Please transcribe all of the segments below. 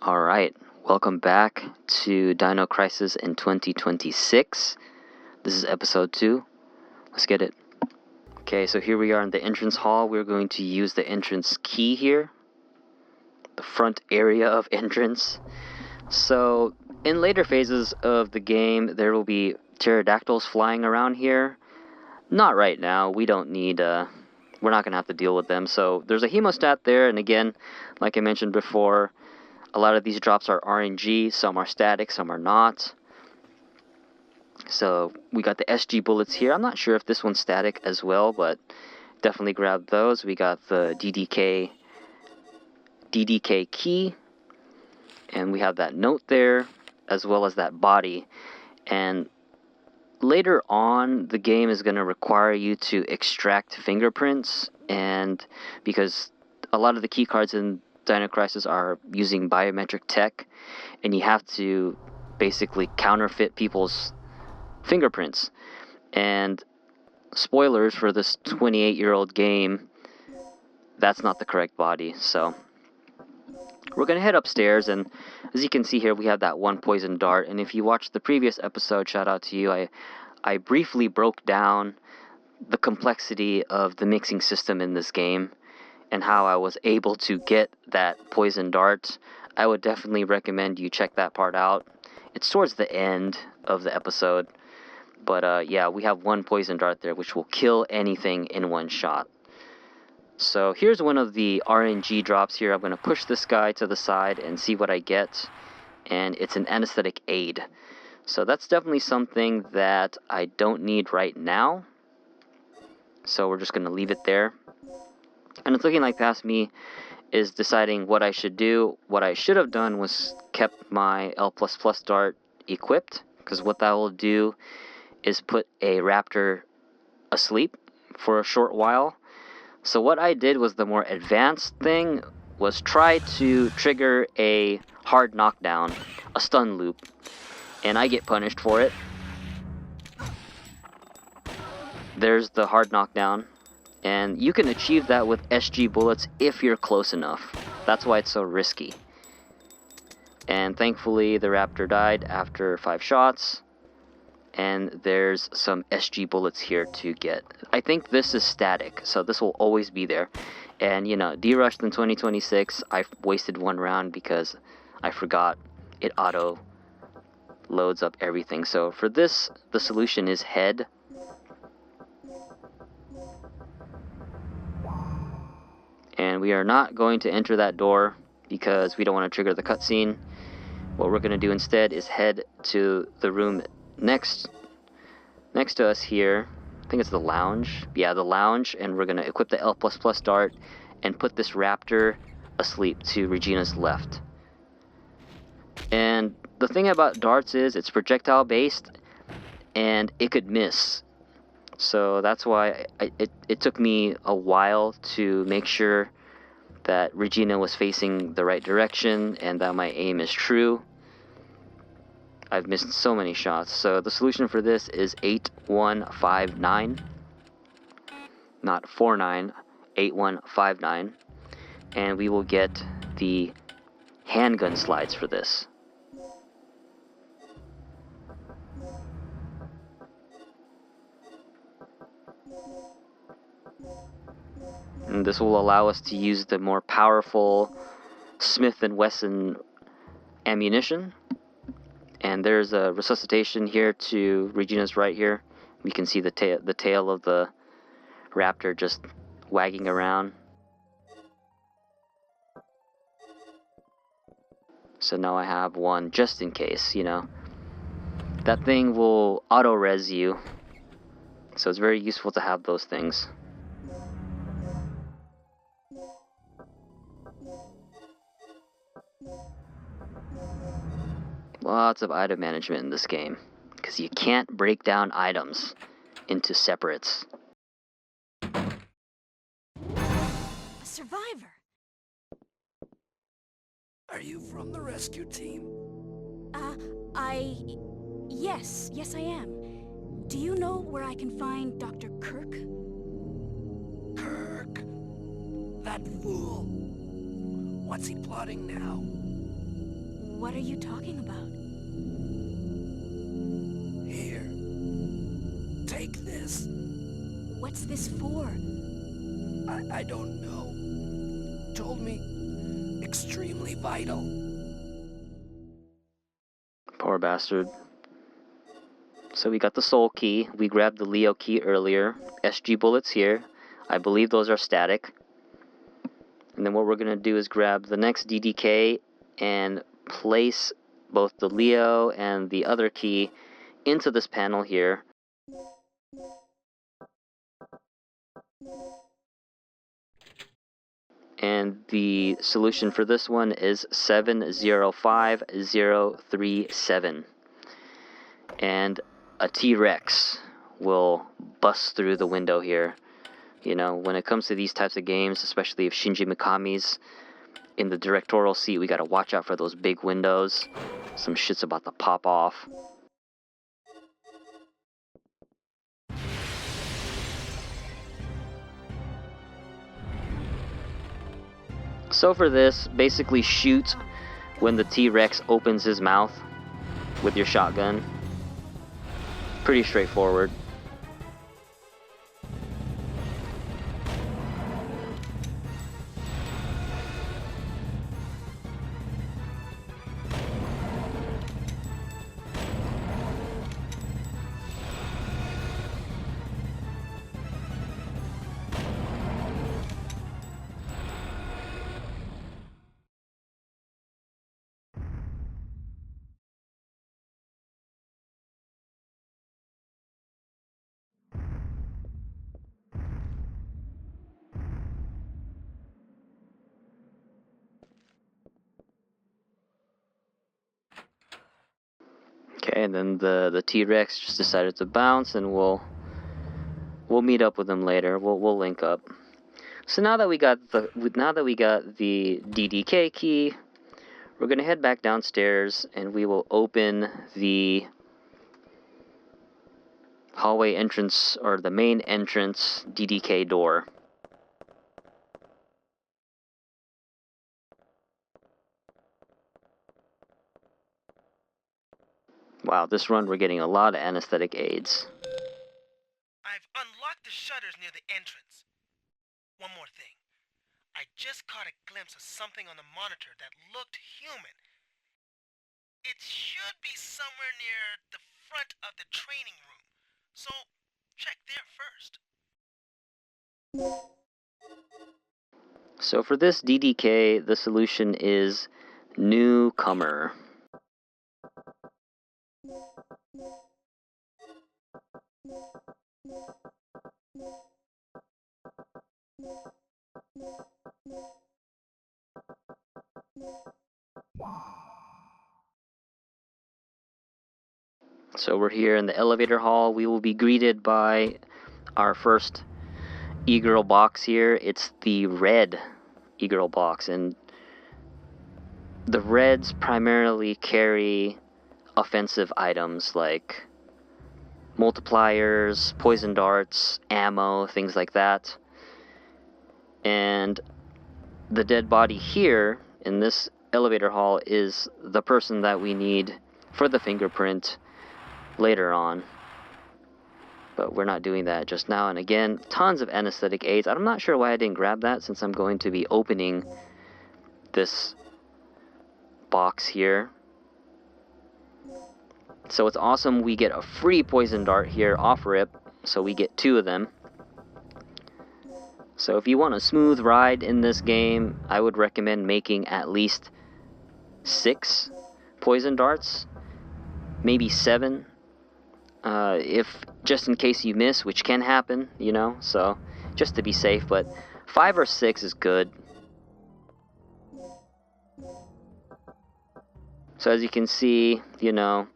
Alright, welcome back to Dino Crisis in 2026. This is episode 2. Let's get it. Okay, so here we are in the entrance hall. We're going to use the entrance key here. The front area of entrance. So, in later phases of the game, there will be pterodactyls flying around here. Not right now. We don't need, we're not going to have to deal with them. So, there's a hemostat there, and again, like I mentioned before, a lot of these drops are RNG, some are static, some are not. So we got the SG bullets here. I'm not sure if this one's static as well, but definitely grab those. We got the DDK key, and we have that note there, as well as that body. And later on, the game is going to require you to extract fingerprints, and because a lot of the key cards in Dino Crisis are using biometric tech, and you have to basically counterfeit people's fingerprints. And spoilers for this 28-year-old game, that's not the correct body. So we're gonna head upstairs, and as you can see here, we have that one poison dart. And if you watched the previous episode, shout out to you, I briefly broke down the complexity of the mixing system in this game and how I was able to get that poison dart. I would definitely recommend you check that part out. It's towards the end of the episode. But yeah, we have one poison dart there, which will kill anything in one shot. So here's one of the RNG drops here. I'm going to push this guy to the side and see what I get. And it's an anesthetic aid. So that's definitely something that I don't need right now. So we're just going to leave it there. And it's looking like past me is deciding what I should do. What I should have done was kept my L++ dart equipped, because what that will do is put a raptor asleep for a short while. So what I did was the more advanced thing was try to trigger a hard knockdown, a stun loop, and I get punished for it. There's the hard knockdown. And you can achieve that with SG bullets if you're close enough. That's why it's so risky. And thankfully, the raptor died after 5 shots. And there's some SG bullets here to get. I think this is static, so this will always be there. And, you know, derushed in 2026, I wasted 1 round because I forgot it auto loads up everything. So for this, the solution is head. And we are not going to enter that door because we don't want to trigger the cutscene. What we're going to do instead is head to the room next to us here. I think it's the lounge. Yeah, the lounge. And we're going to equip the L++ dart and put this raptor asleep to Regina's left. And the thing about darts is it's projectile based and it could miss. So that's why it took me a while to make sure that Regina was facing the right direction and that my aim is true. I've missed so many shots. So the solution for this is 8159. Not 49, 8159. And we will get the handgun slides for this. And this will allow us to use the more powerful Smith & Wesson ammunition. And there's a resuscitation here to Regina's right here. We can see the tail of the raptor just wagging around. So now I have one just in case, you know. That thing will auto-res you. So it's very useful to have those things. Lots of item management in this game, because you can't break down items into separates. A survivor. Are you from the rescue team? Yes, I am. Do you know where I can find Dr. Kirk? Kirk? That fool. What's he plotting now? What are you talking about? Here. Take this. What's this for? I don't know. Told me extremely vital. Poor bastard. So we got the soul key. We grabbed the Leo key earlier. SG bullets here. I believe those are static. And then what we're going to do is grab the next DDK and place both the Leo and the other key into this panel here. And the solution for this one is 705037. And a T-Rex will bust through the window here. You know, when it comes to these types of games, especially if Shinji Mikami's in the directorial seat, we gotta watch out for those big windows. Some shit's about to pop off. So for this, basically shoot when the T-Rex opens his mouth with your shotgun. Pretty straightforward. Okay, and then the T-Rex just decided to bounce, and we'll meet up with him later. We'll link up. So now that we got the DDK key, we're gonna head back downstairs, and we will open the hallway entrance, or the main entrance DDK door. Wow, this run we're getting a lot of anesthetic aids. I've unlocked the shutters near the entrance. One more thing. I just caught a glimpse of something on the monitor that looked human. It should be somewhere near the front of the training room. So, check there first. So for this DDK, the solution is newcomer. So we're here in the elevator hall. We will be greeted by our first e-girl box here. It's the red e-girl box, and the reds primarily carry offensive items like multipliers, poison darts, ammo, things like that. And the dead body here in this elevator hall is the person that we need for the fingerprint later on. But we're not doing that just now. And again, tons of anesthetic aids. I'm not sure why I didn't grab that, since I'm going to be opening this box here. So it's awesome. We get a free poison dart here off rip, so we get 2 of them. So if you want a smooth ride in this game, I would recommend making at least 6 poison darts, maybe 7, if just in case you miss, which can happen, you know, so just to be safe. But 5 or 6 is good. So as you can see, you know,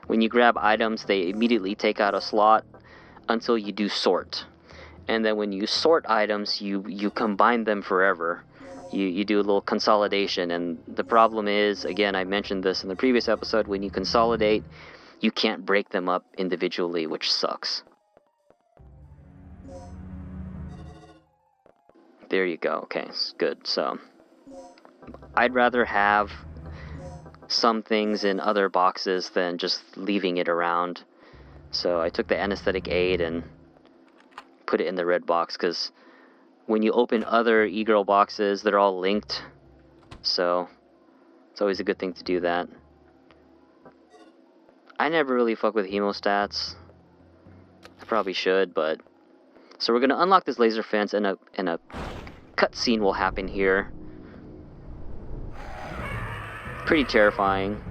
when you grab items, they immediately take out a slot until you do sort. And then when you sort items, you combine them forever. You do a little consolidation, and the problem is, again, I mentioned this in the previous episode, when you consolidate, you can't break them up individually, which sucks. There you go. Okay, good. So I'd rather have some things in other boxes than just leaving it around. So I took the anesthetic aid and put it in the red box, because when you open other e-girl boxes, they're all linked. So it's always a good thing to do that. I never really fuck with hemostats. I probably should, but... So we're going to unlock this laser fence, and a cutscene will happen here. Pretty terrifying.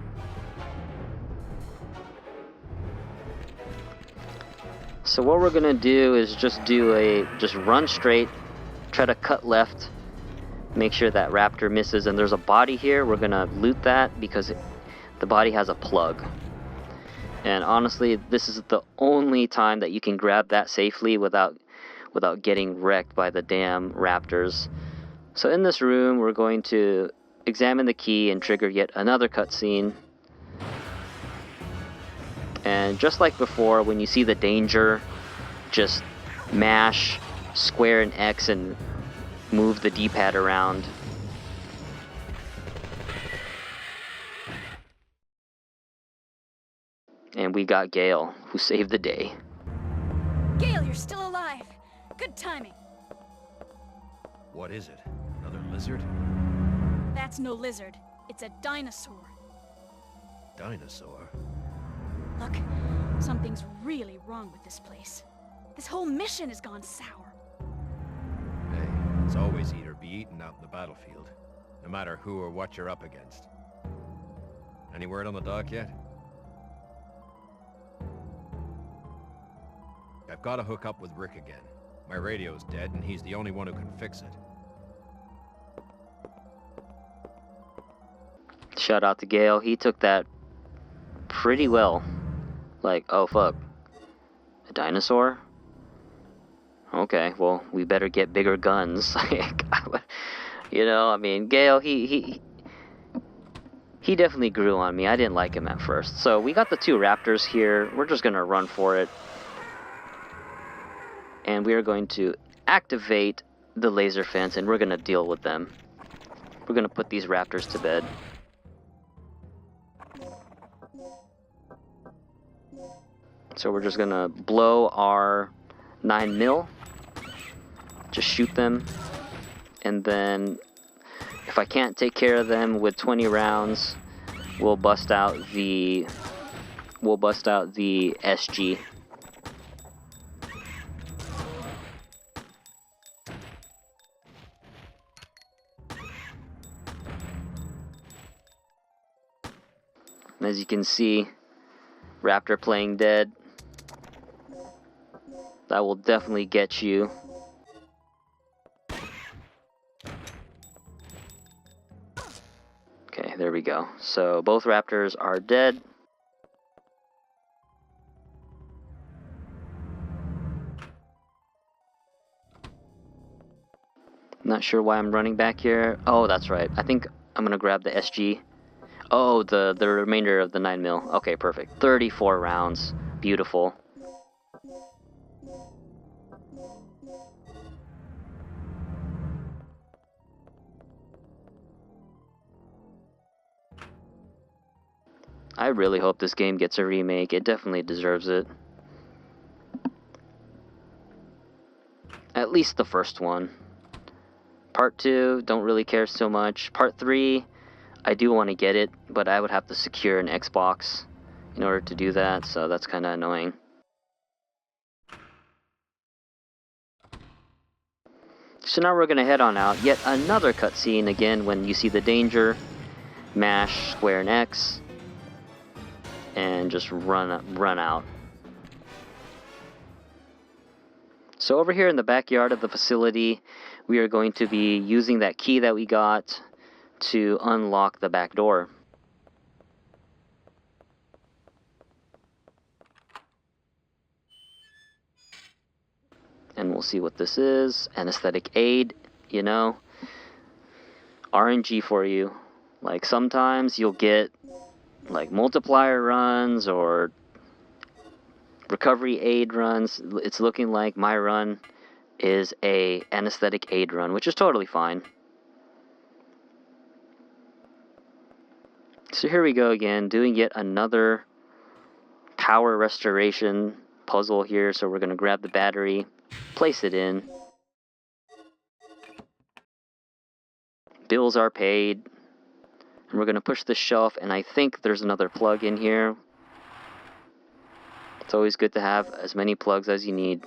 So what we're gonna do is just run straight, try to cut left, make sure that raptor misses, and there's a body here. We're gonna loot that because the body has a plug. And honestly, this is the only time that you can grab that safely without getting wrecked by the damn raptors. So in this room, we're going to examine the key and trigger yet another cutscene. And just like before, when you see the danger, just mash square and X and move the D-pad around. And we got Gale, who saved the day. Gale, you're still alive. Good timing. What is it? Another lizard? That's no lizard. It's a dinosaur. Dinosaur? Look, something's really wrong with this place. This whole mission has gone sour. Hey, it's always eat or be eaten out in the battlefield. No matter who or what you're up against. Any word on the dock yet? I've got to hook up with Rick again. My radio's dead and he's the only one who can fix it. Shout out to Gale. He took that pretty well. Like, oh fuck, a dinosaur? Okay, well, we better get bigger guns. You know, I mean, Gale, he definitely grew on me. I didn't like him at first. So we got the two raptors here. We're just gonna run for it. And we are going to activate the laser fence, and we're gonna deal with them. We're gonna put these raptors to bed. So we're just gonna blow our 9mm, just shoot them, and then if I can't take care of them with 20 rounds, we'll bust out the SG. And as you can see, Raptor playing dead. That will definitely get you. Okay, there we go. So both raptors are dead. Not sure why I'm running back here. Oh, that's right. I think I'm gonna grab the SG. Oh, the remainder of the 9mm. Okay, perfect. 34 rounds. Beautiful. I really hope this game gets a remake. It definitely deserves it. At least the first one. Part 2, don't really care so much. Part 3, I do want to get it, but I would have to secure an Xbox in order to do that, so that's kind of annoying. So now we're going to head on out. Yet another cutscene again when you see the danger. Mash square and X. And just run out. So over here in the backyard of the facility, we are going to be using that key that we got to unlock the back door. And we'll see what this is. Anesthetic aid, you know. RNG for you. Like sometimes you'll get like multiplier runs or recovery aid runs. It's looking like my run is a anesthetic aid run, which is totally fine. So here we go again, doing yet another power restoration puzzle here. So we're going to grab the battery, place it in. Bills are paid. And we're going to push the shelf, and I think there's another plug in here. It's always good to have as many plugs as you need.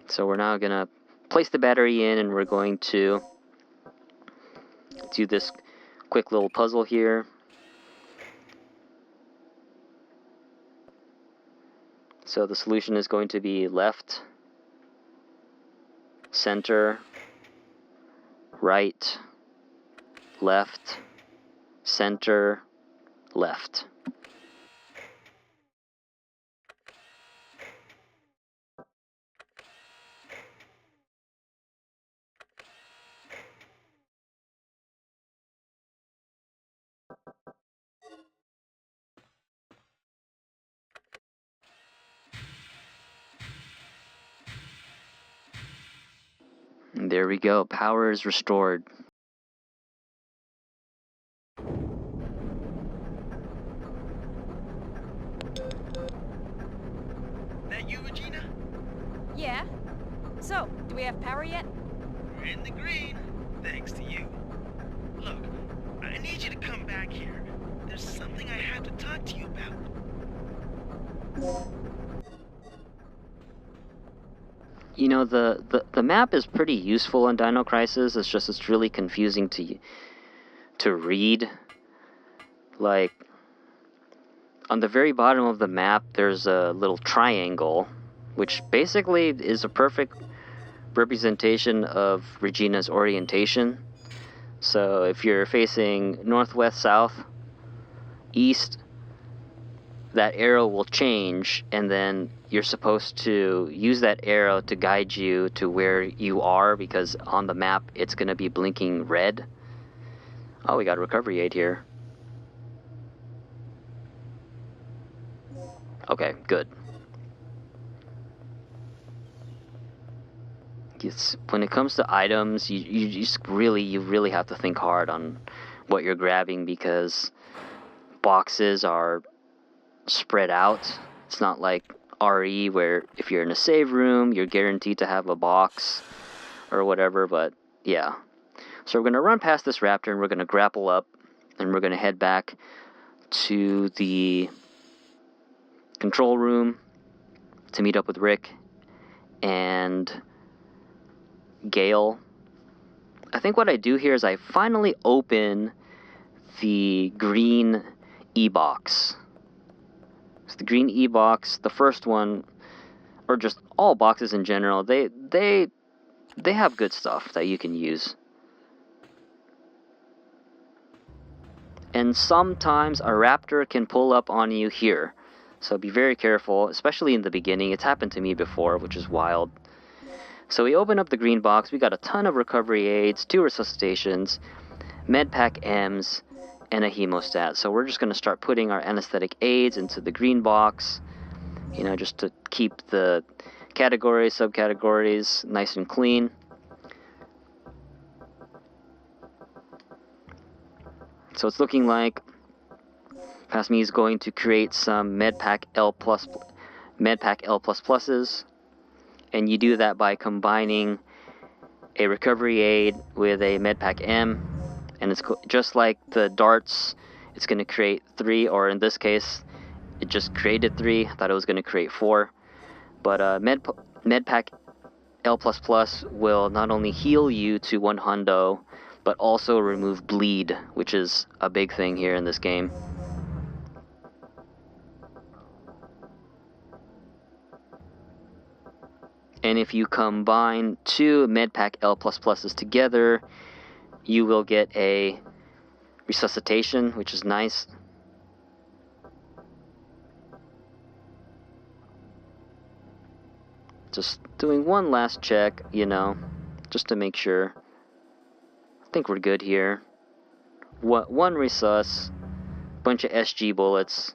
So we're now going to place the battery in, and we're going to do this quick little puzzle here. So the solution is going to be left, center, right, left, center, left. And there we go, power is restored. That you, Regina? Yeah? So, do we have power yet? We're in the green, thanks to you. Look, I need you to come back here. There's something I have to talk to you about. You know, the map is pretty useful in Dino Crisis. It's just it's really confusing to read. Like, on the very bottom of the map, there's a little triangle, which basically is a perfect representation of Regina's orientation. So if you're facing northwest, south, east, that arrow will change, and then you're supposed to use that arrow to guide you to where you are, because on the map it's going to be blinking red. Oh, we got a recovery aid here. Okay, good. When it comes to items, you just really have to think hard on what you're grabbing, because boxes are spread out. It's not like RE where if you're in a save room, you're guaranteed to have a box or whatever, but yeah. So we're going to run past this raptor, and we're going to grapple up, and we're going to head back to the control room to meet up with Rick and Gale. I think what I do here is I finally open the green E-box. So the green E-box, the first one, or just all boxes in general, they have good stuff that you can use. And sometimes a raptor can pull up on you here. So be very careful, especially in the beginning. It's happened to me before, which is wild. So we open up the green box. We got a ton of recovery aids, 2 resuscitations, medpack M's, and a hemostat. So we're just going to start putting our anesthetic aids into the green box, you know, just to keep the categories, subcategories nice and clean. So it's looking like Pasmi is going to create some medpack L++, and you do that by combining a recovery aid with a medpack M, and it's just like the darts. It's going to create 3, or in this case, it just created 3. I thought it was going to create 4, but medpack L++ will not only heal you to 1 hundo, but also remove bleed, which is a big thing here in this game. And if you combine 2 medpack L++s together, you will get a resuscitation, which is nice. Just doing one last check, you know, just to make sure. I think we're good here. One resus, bunch of SG bullets.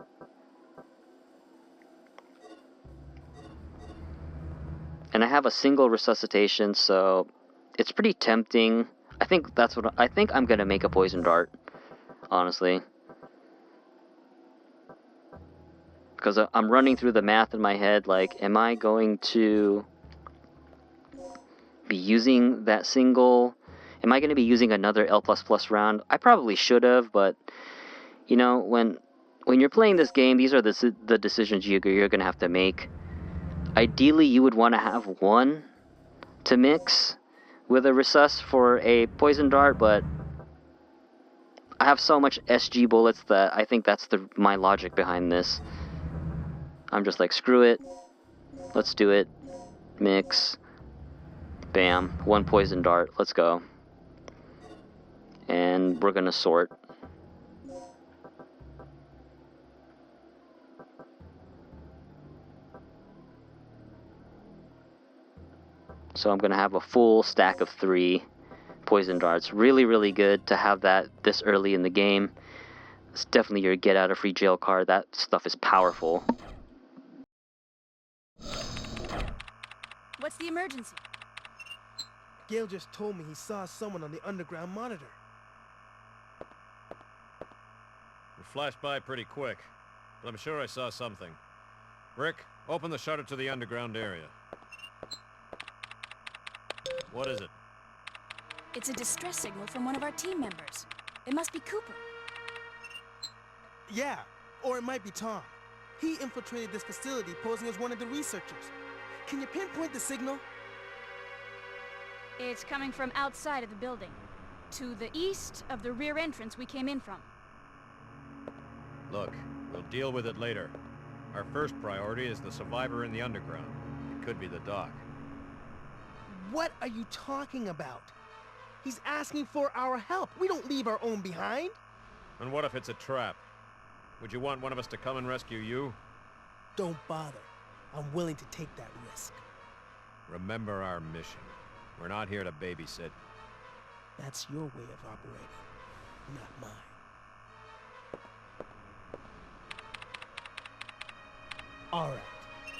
And I have a single resuscitation, so it's pretty tempting. I think I'm gonna make a poison dart, honestly. Because I'm running through the math in my head, like, am I going to be using that single? Am I going to be using another L++ round? I probably should have, but, you know, when you're playing this game, these are the decisions you're going to have to make. Ideally, you would want to have one to mix with a resus for a poison dart, but I have so much SG bullets that I think that's my logic behind this. I'm just like, screw it. Let's do it. Mix. Bam. One poison dart. Let's go. And we're gonna sort. So I'm gonna have a full stack of 3 poison darts. Really, really good to have that this early in the game. It's definitely your get out of free jail card. That stuff is powerful. What's the emergency? Gale just told me he saw someone on the underground monitor. It flashed by pretty quick, but I'm sure I saw something. Rick, open the shutter to the underground area. What is it? It's a distress signal from one of our team members. It must be Cooper. Yeah, or it might be Tom. He infiltrated this facility posing as one of the researchers. Can you pinpoint the signal? It's coming from outside of the building, to the east of the rear entrance we came in from. Look, we'll deal with it later. Our first priority is the survivor in the underground. It could be the doc. What are you talking about? He's asking for our help. We don't leave our own behind. And what if it's a trap? Would you want one of us to come and rescue you? Don't bother. I'm willing to take that risk. Remember our mission. We're not here to babysit. That's your way of operating, not mine. All right,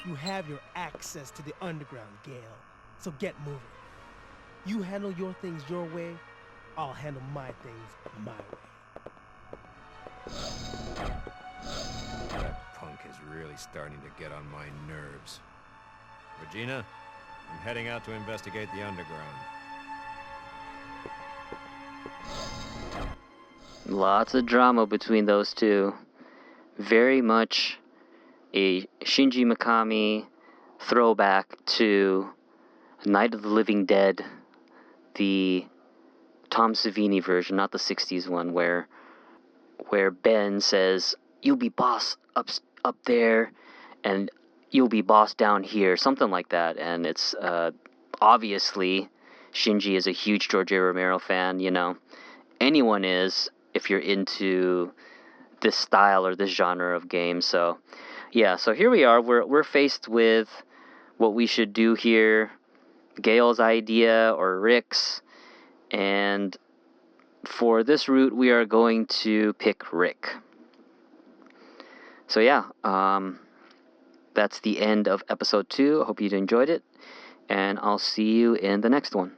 you have your access to the underground, Gale. So get moving. You handle your things your way, I'll handle my things my way. That punk is really starting to get on my nerves. Regina, I'm heading out to investigate the underground. Lots of drama between those two. Very much a Shinji Mikami throwback to Night of the Living Dead, the Tom Savini version, not the 60s one, where Ben says, "You'll be boss up there, and you'll be boss down here," something like that. And it's obviously Shinji is a huge George A. Romero fan. You know, anyone is if you're into this style or this genre of game. So yeah, so here we are. We're faced with what we should do here. Gale's idea or Rick's, and for this route we are going to pick Rick. So yeah, that's the end of episode 2. I hope you enjoyed it, and I'll see you in the next one.